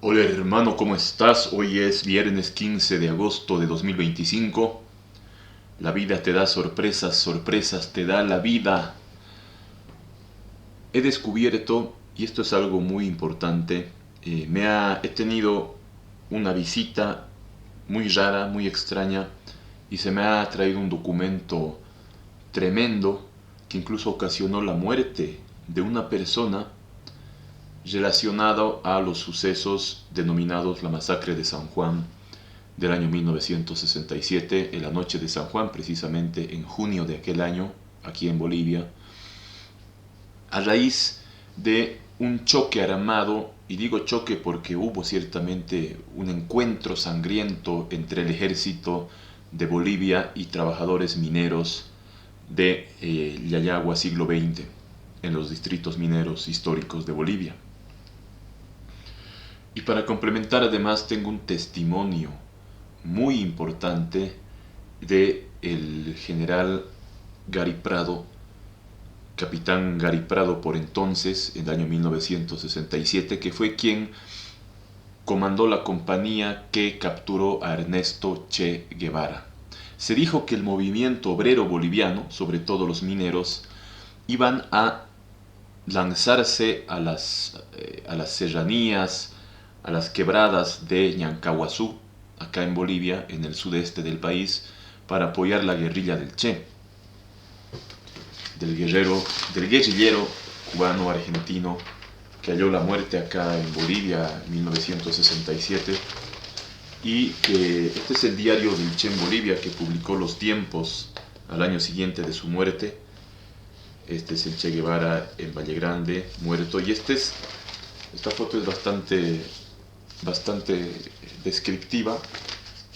Hola hermano, ¿cómo estás? Hoy es viernes 15 de agosto de 2025. La vida te da sorpresas, sorpresas te da la vida. He descubierto, y esto es algo muy importante, he tenido una visita muy rara, muy extraña, y se me ha traído un documento tremendo que incluso ocasionó la muerte de una persona relacionado a los sucesos denominados la masacre de San Juan del año 1967, en la noche de San Juan, precisamente en junio de aquel año, aquí en Bolivia, a raíz de un choque armado, y digo choque porque hubo ciertamente un encuentro sangriento entre el ejército de Bolivia y trabajadores mineros de Yayagua siglo XX, en los distritos mineros históricos de Bolivia. Y para complementar además tengo un testimonio muy importante de el general Gary Prado, capitán Gary Prado por entonces, en el año 1967, que fue quien comandó la compañía que capturó a Ernesto Che Guevara. Se dijo que el movimiento obrero boliviano, sobre todo los mineros, iban a lanzarse a las serranías, a las quebradas de Ñancahuazú, acá en Bolivia, en el sudeste del país, para apoyar la guerrilla del Che, del guerrillero cubano-argentino que halló la muerte acá en Bolivia en 1967. Y que este es el diario del Che en Bolivia, que publicó los tiempos al año siguiente de su muerte. Este es el Che Guevara en Valle Grande, muerto. Y esta foto es bastante descriptiva.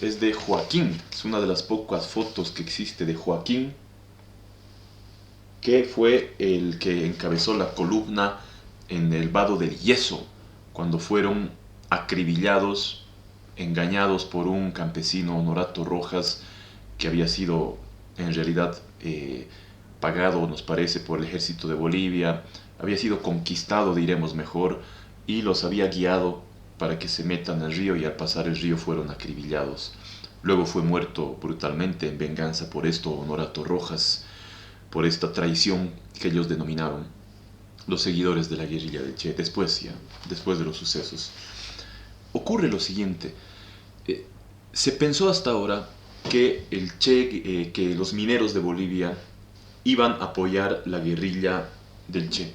Es de Joaquín, es una de las pocas fotos que existe de Joaquín, que fue el que encabezó la columna en el Vado del Yeso, cuando fueron acribillados, engañados por un campesino, Honorato Rojas, que había sido en realidad pagado, nos parece, por el ejército de Bolivia, había sido conquistado, diremos mejor, y los había guiado para que se metan al río, y al pasar el río fueron acribillados. Luego fue muerto brutalmente en venganza por esto Honorato Rojas, por esta traición que ellos denominaron los seguidores de la guerrilla de Che, después de los sucesos. Ocurre lo siguiente, se pensó hasta ahora que el Che, que los mineros de Bolivia iban a apoyar la guerrilla del Che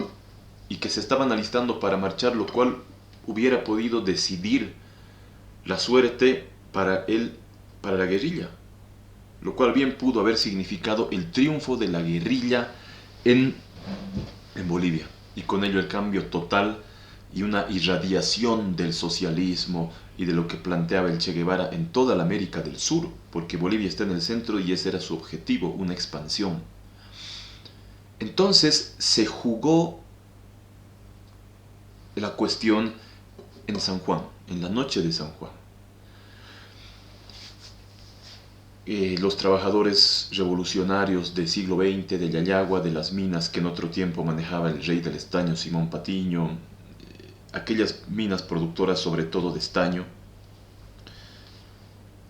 y que se estaban alistando para marchar, lo cual hubiera podido decidir la suerte para la guerrilla, lo cual bien pudo haber significado el triunfo de la guerrilla en Bolivia, y con ello el cambio total y una irradiación del socialismo y de lo que planteaba el Che Guevara en toda la América del Sur, porque Bolivia está en el centro y ese era su objetivo, una expansión. Entonces se jugó la cuestión en San Juan, en la noche de San Juan. Los trabajadores revolucionarios del siglo XX, de Yayagua, de las minas que en otro tiempo manejaba el rey del estaño, Simón Patiño, aquellas minas productoras sobre todo de estaño,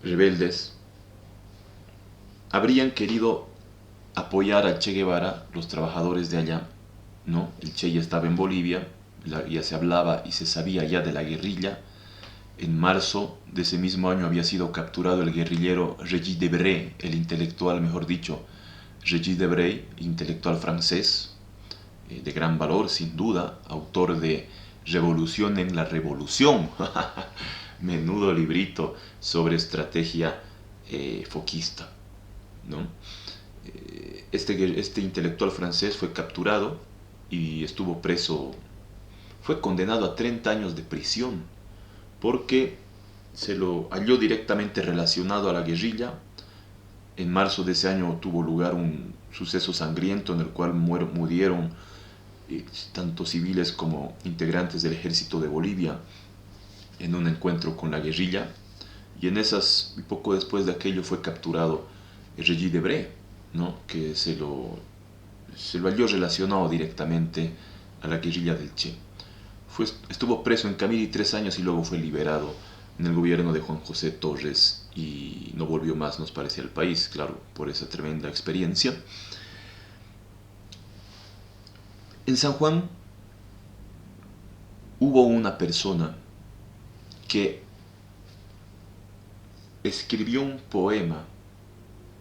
rebeldes, habrían querido apoyar al Che Guevara, los trabajadores de allá, ¿no? El Che ya estaba en Bolivia, ya se hablaba y se sabía ya de la guerrilla. En marzo de ese mismo año había sido capturado el guerrillero Regis Debray, el intelectual, mejor dicho, Regis Debray, intelectual francés, de gran valor sin duda, autor de Revolución en la Revolución, menudo librito sobre estrategia foquista, ¿no? Este intelectual francés fue capturado y estuvo preso, fue condenado a 30 años de prisión, porque se lo halló directamente relacionado a la guerrilla. En marzo de ese año tuvo lugar un suceso sangriento en el cual murieron tanto civiles como integrantes del ejército de Bolivia en un encuentro con la guerrilla, y poco después de aquello fue capturado Regis Debray, ¿no? Que se lo halló relacionado directamente a la guerrilla del Che. estuvo preso en Camiri 3 años y luego fue liberado en el gobierno de Juan José Torres y no volvió más, nos parece, al país, claro, por esa tremenda experiencia. En San Juan hubo una persona que escribió un poema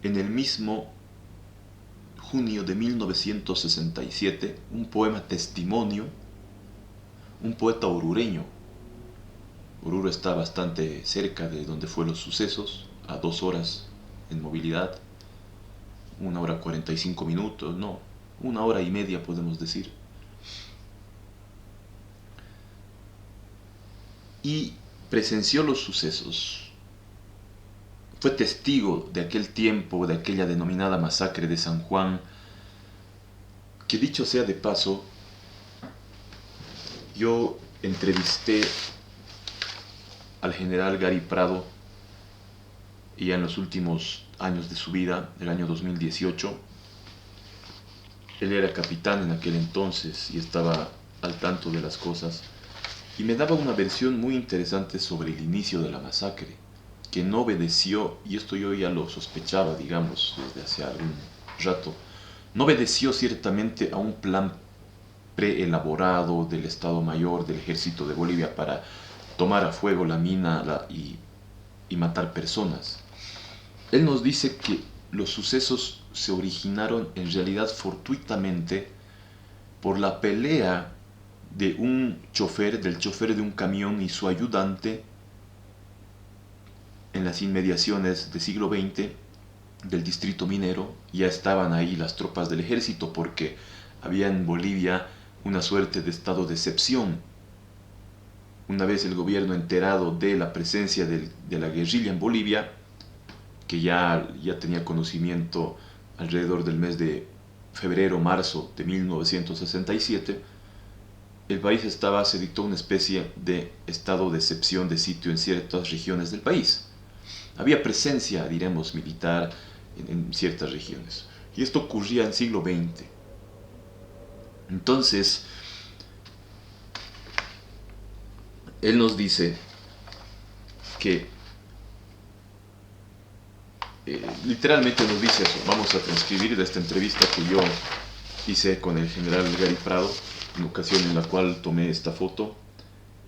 en el mismo junio de 1967, un poema testimonio, un poeta orureño. Oruro está bastante cerca de donde fueron los sucesos, a 2 horas en movilidad, 1 hora 45 minutos, no, 1 hora y media podemos decir. Y presenció los sucesos. Fue testigo de aquel tiempo, de aquella denominada masacre de San Juan, que dicho sea de paso, yo entrevisté al general Gary Prado y ya en los últimos años de su vida, el año 2018, él era capitán en aquel entonces y estaba al tanto de las cosas y me daba una versión muy interesante sobre el inicio de la masacre, que no obedeció, y esto yo ya lo sospechaba, digamos, desde hace algún rato, no obedeció ciertamente a un plan preelaborado del Estado Mayor del Ejército de Bolivia para tomar a fuego la mina y matar personas. Él nos dice que los sucesos se originaron en realidad fortuitamente por la pelea de del chofer de un camión y su ayudante en las inmediaciones del siglo XX del distrito minero. Ya estaban ahí las tropas del ejército porque había en Bolivia una suerte de estado de excepción. Una vez el gobierno enterado de la presencia de la guerrilla en Bolivia, que ya tenía conocimiento alrededor del mes de febrero-marzo de 1967, el país se dictó una especie de estado de excepción de sitio en ciertas regiones del país. Había presencia, diremos, militar en ciertas regiones. Y esto ocurría en el siglo XX. Entonces, él nos dice que, literalmente nos dice eso. Vamos a transcribir de esta entrevista que yo hice con el general Gary Prado, en ocasión en la cual tomé esta foto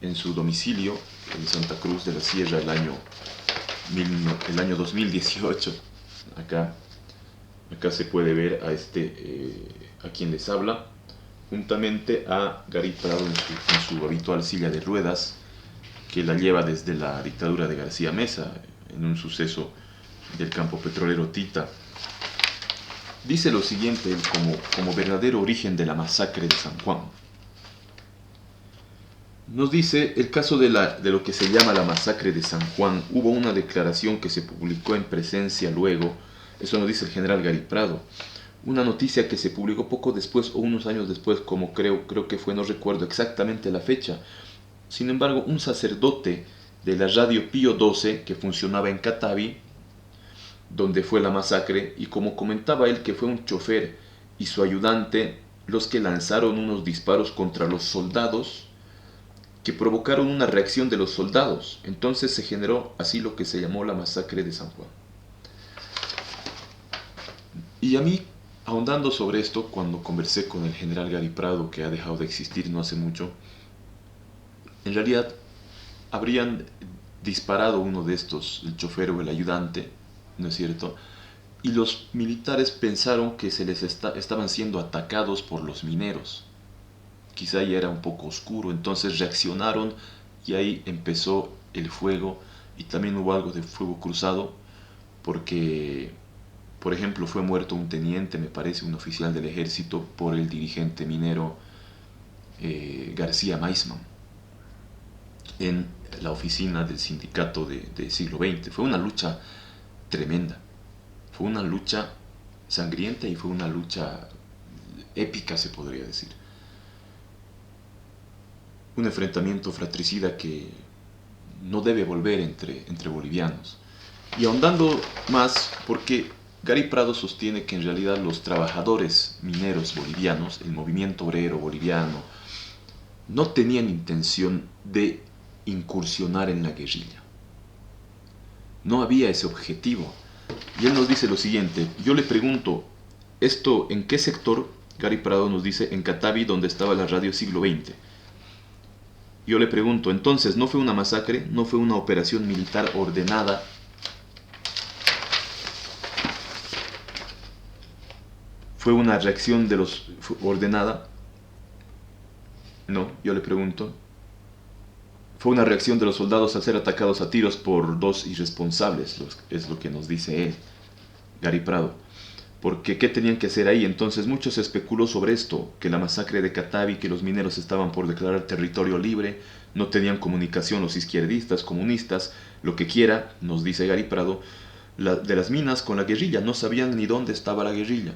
en su domicilio en Santa Cruz de la Sierra el año 2018. Acá se puede ver a quien les habla, juntamente a Gary Prado en su habitual silla de ruedas, que la lleva desde la dictadura de García Meza, en un suceso del campo petrolero Tita. Dice lo siguiente como verdadero origen de la masacre de San Juan. Nos dice el caso de lo que se llama la masacre de San Juan. Hubo una declaración que se publicó en presencia luego, eso nos dice el general Gary Prado, una noticia que se publicó poco después o unos años después, como creo que fue, no recuerdo exactamente la fecha. Sin embargo, un sacerdote de la radio Pío XII que funcionaba en Catavi, donde fue la masacre, y como comentaba él que fue un chofer y su ayudante los que lanzaron unos disparos contra los soldados que provocaron una reacción de los soldados. Entonces se generó así lo que se llamó la masacre de San Juan. Y a mí, ahondando sobre esto, cuando conversé con el general Gary Prado, que ha dejado de existir no hace mucho, en realidad habrían disparado uno de estos, el chofer o el ayudante, ¿no es cierto? Y los militares pensaron que estaban siendo atacados por los mineros. Quizá ya era un poco oscuro, entonces reaccionaron y ahí empezó el fuego, y también hubo algo de fuego cruzado porque, por ejemplo, fue muerto un teniente, me parece, un oficial del ejército, por el dirigente minero García Maisman en la oficina del sindicato del siglo XX. Fue una lucha tremenda, fue una lucha sangrienta y fue una lucha épica, se podría decir. Un enfrentamiento fratricida que no debe volver entre bolivianos. Y ahondando más, porque Gary Prado sostiene que en realidad los trabajadores mineros bolivianos, el movimiento obrero boliviano, no tenían intención de incursionar en la guerrilla. No había ese objetivo. Y él nos dice lo siguiente, yo le pregunto, ¿esto en qué sector? Gary Prado nos dice, en Catavi, donde estaba la radio Siglo XX. Yo le pregunto, entonces, ¿no fue una masacre? ¿No fue una operación militar ordenada? ¿Fue una reacción de los ordenada? No, yo le pregunto. Fue una reacción de los soldados al ser atacados a tiros por dos irresponsables, es lo que nos dice él, Gary Prado. Porque ¿qué tenían que hacer ahí? Entonces mucho se especuló sobre esto, que la masacre de Catavi, que los mineros estaban por declarar territorio libre, no tenían comunicación los izquierdistas, comunistas, lo que quiera, nos dice Gary Prado, de las minas con la guerrilla, no sabían ni dónde estaba la guerrilla.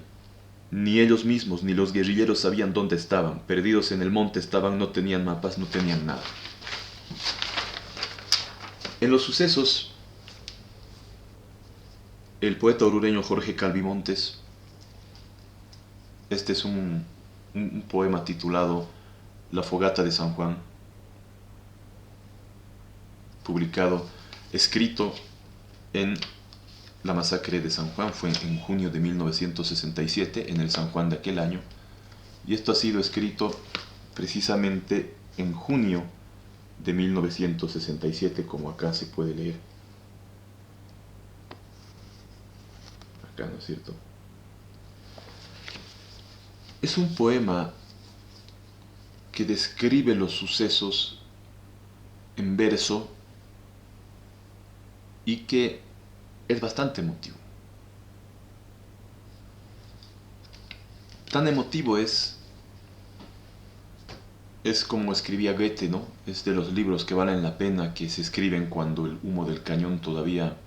Ni ellos mismos, ni los guerrilleros sabían dónde estaban, perdidos en el monte estaban, no tenían mapas, no tenían nada. En los sucesos, el poeta orureño Jorge Calvimontes, este es un poema titulado La fogata de San Juan, publicado, escrito en la masacre de San Juan, fue en junio de 1967, en el San Juan de aquel año, y esto ha sido escrito precisamente en junio de 1967, como acá se puede leer. Acá, ¿no es cierto? Es un poema que describe los sucesos en verso y que es bastante emotivo. Tan emotivo es como escribía Goethe, ¿no? Es de los libros que valen la pena, que se escriben cuando el humo del cañón todavía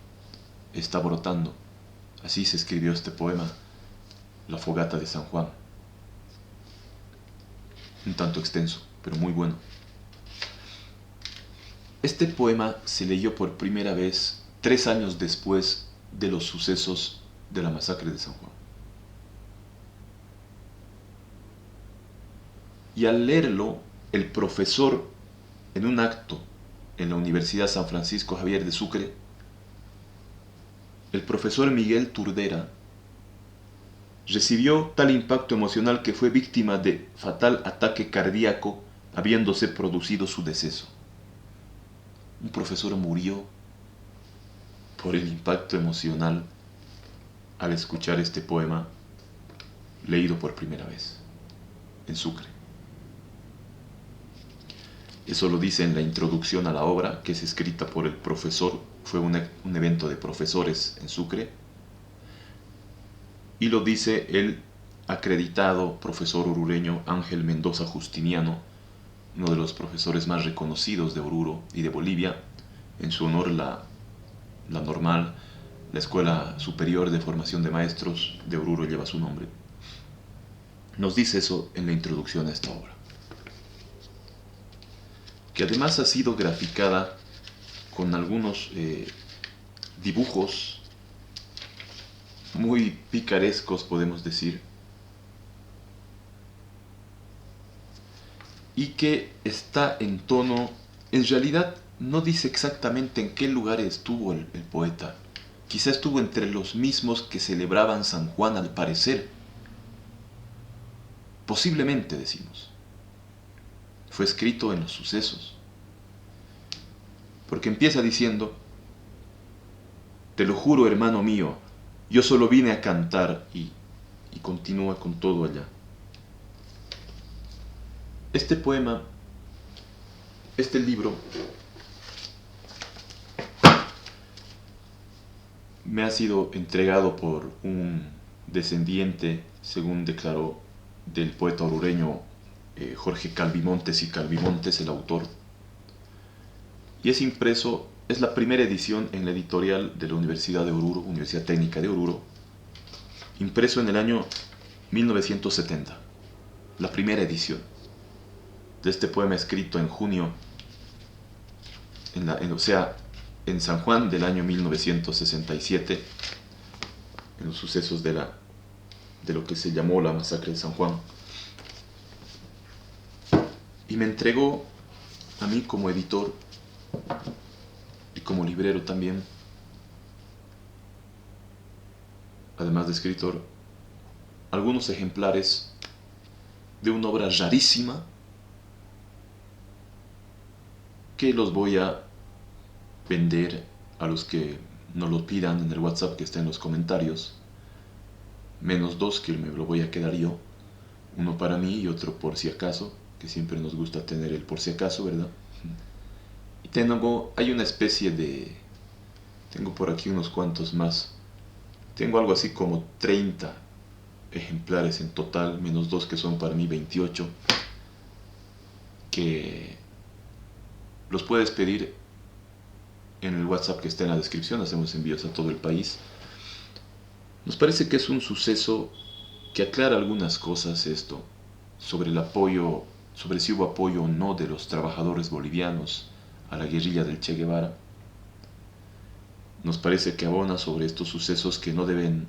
está brotando. Así se escribió este poema, La fogata de San Juan. Un tanto extenso, pero muy bueno. Este poema se leyó por primera vez 3 años después de los sucesos de la masacre de San Juan. Y al leerlo, el profesor, en un acto en la Universidad San Francisco Javier de Sucre, el profesor Miguel Turdera recibió tal impacto emocional que fue víctima de fatal ataque cardíaco, habiéndose producido su deceso. Un profesor murió por el impacto emocional al escuchar este poema leído por primera vez en Sucre. Eso lo dice en la introducción a la obra, que es escrita por el profesor, fue un evento de profesores en Sucre, y lo dice el acreditado profesor orureño Ángel Mendoza Justiniano, uno de los profesores más reconocidos de Oruro y de Bolivia. En su honor la normal, la Escuela Superior de Formación de Maestros de Oruro lleva su nombre. Nos dice eso en la introducción a esta obra, que además ha sido graficada con algunos dibujos muy picarescos, podemos decir, y que está en tono, en realidad no dice exactamente en qué lugar estuvo el poeta. Quizá estuvo entre los mismos que celebraban San Juan, al parecer. Posiblemente, decimos. Fue escrito en los sucesos. Porque empieza diciendo: te lo juro, hermano mío, yo solo vine a cantar, y continúa con todo allá. Este poema, este libro, me ha sido entregado por un descendiente, según declaró, del poeta orureño Jorge Calvimontes, y Calvimontes, el autor. Y es impreso, es la primera edición en la editorial de la Universidad de Oruro, Universidad Técnica de Oruro, impreso en el año 1970, la primera edición de este poema escrito en junio, en San Juan del año 1967, en los sucesos de lo que se llamó la masacre de San Juan. y me entregó a mí como editor y como librero también, además de escritor, algunos ejemplares de una obra rarísima que los voy a vender a los que nos lo pidan en el WhatsApp que está en los comentarios. -2 que me lo voy a quedar yo. Uno para mí y otro por si acaso, que siempre nos gusta tener el por si acaso, ¿verdad? Y hay una especie de... Tengo por aquí unos cuantos más. Tengo algo así como 30 ejemplares en total, -2 que son para mí 28, que los puedes pedir en el WhatsApp que está en la descripción. Hacemos envíos a todo el país. Nos parece que es un suceso que aclara algunas cosas esto, sobre el apoyo, sobre si hubo apoyo o no de los trabajadores bolivianos a la guerrilla del Che Guevara. Nos parece que abona sobre estos sucesos que no deben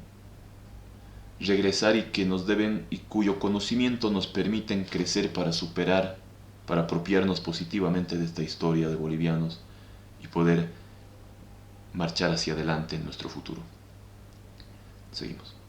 regresar y que nos deben y cuyo conocimiento nos permiten crecer para superar, para apropiarnos positivamente de esta historia de bolivianos y poder marchar hacia adelante en nuestro futuro. Seguimos.